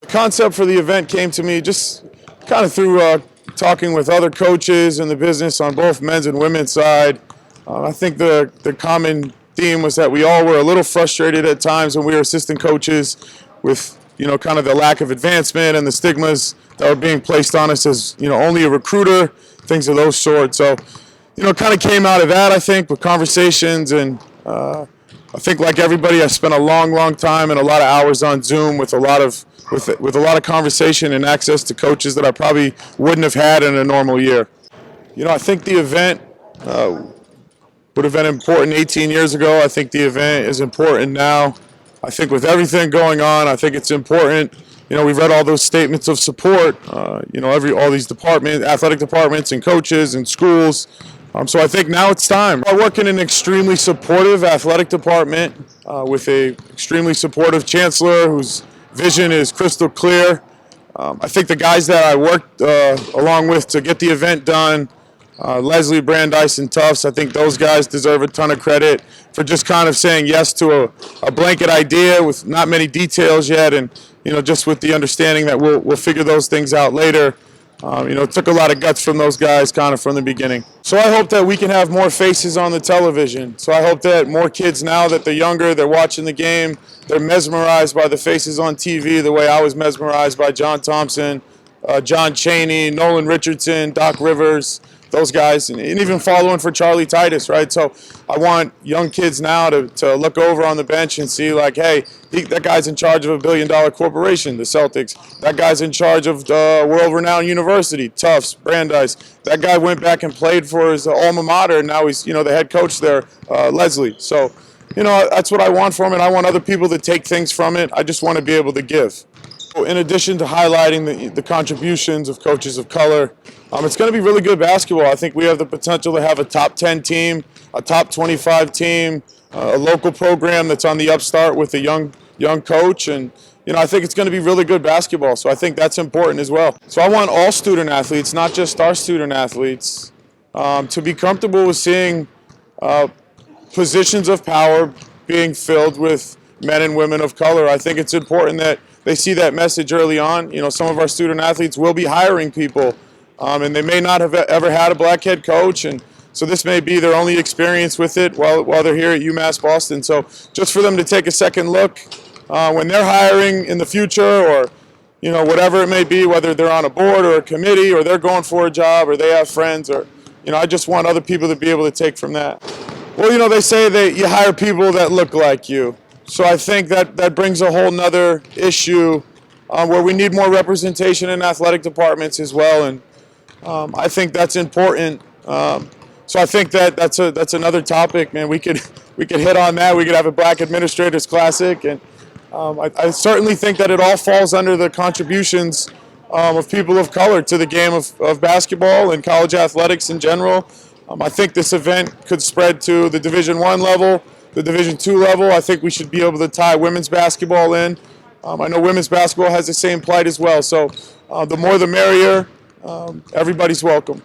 The concept for the event came to me just kind of through talking with other coaches in the business on both men's and women's side. I think the common theme was that we all were a little frustrated at times when we were assistant coaches with, kind of the lack of advancement and the stigmas that were being placed on us as, only a recruiter, things of those sorts. So, kind of came out of that, I think, with conversations, and I think like everybody, I spent a long time and a lot of hours on Zoom with a lot of conversation and access to coaches that I probably wouldn't have had in a normal year. I think the event would have been important 18 years ago. I think the event is important now. I think with everything going on, I think it's important. We've read all those statements of support, all these departments, athletic departments and coaches and schools. So I think now it's time. I work in an extremely supportive athletic department with an extremely supportive chancellor whose vision is crystal clear. I think the guys that I worked along with to get the event done, Leslie, Brandeis, and Tufts, I think those guys deserve a ton of credit for just kind of saying yes to a blanket idea with not many details yet, and just with the understanding that we'll figure those things out later. It took a lot of guts from those guys kind of from the beginning. So I hope that we can have more faces on the television. So I hope that more kids, now that they're younger, they're watching the game, they're mesmerized by the faces on TV the way I was mesmerized by John Thompson, John Chaney, Nolan Richardson, Doc Rivers, those guys, and even following for Charlie Titus, right? So I want young kids now to look over on the bench and see, like, hey, that guy's in charge of $1 billion corporation, the Celtics. That guy's in charge of the world-renowned university, Tufts, Brandeis. That guy went back and played for his alma mater, and now he's, the head coach there, Leslie. So, that's what I want from it. I want other people to take things from it. I just want to be able to give. In addition to highlighting the contributions of coaches of color, it's going to be really good basketball. I think we have the potential to have a top 10 team, a top 25 team, a local program that's on the upstart with a young coach, and I think it's going to be really good basketball. So I think that's important as well. So I want all student athletes, not just our student athletes, to be comfortable with seeing positions of power being filled with men and women of color. I think it's important that they see that message early on. Some of our student athletes will be hiring people, and they may not have ever had a black head coach, and so this may be their only experience with it while they're here at UMass Boston. So just for them to take a second look when they're hiring in the future, or whatever it may be, whether they're on a board or a committee, or they're going for a job, or they have friends, or I just want other people to be able to take from that. Well, they say that you hire people that look like you. So I think that brings a whole nother issue where we need more representation in athletic departments as well, and I think that's important. So I think that's another topic, man. We could hit on that. We could have a Black Administrators Classic, and I certainly think that it all falls under the contributions of people of color to the game of basketball and college athletics in general. I think this event could spread to the Division I level, the Division II level. I think we should be able to tie women's basketball in. I know women's basketball has the same plight as well. So the more the merrier. Everybody's welcome.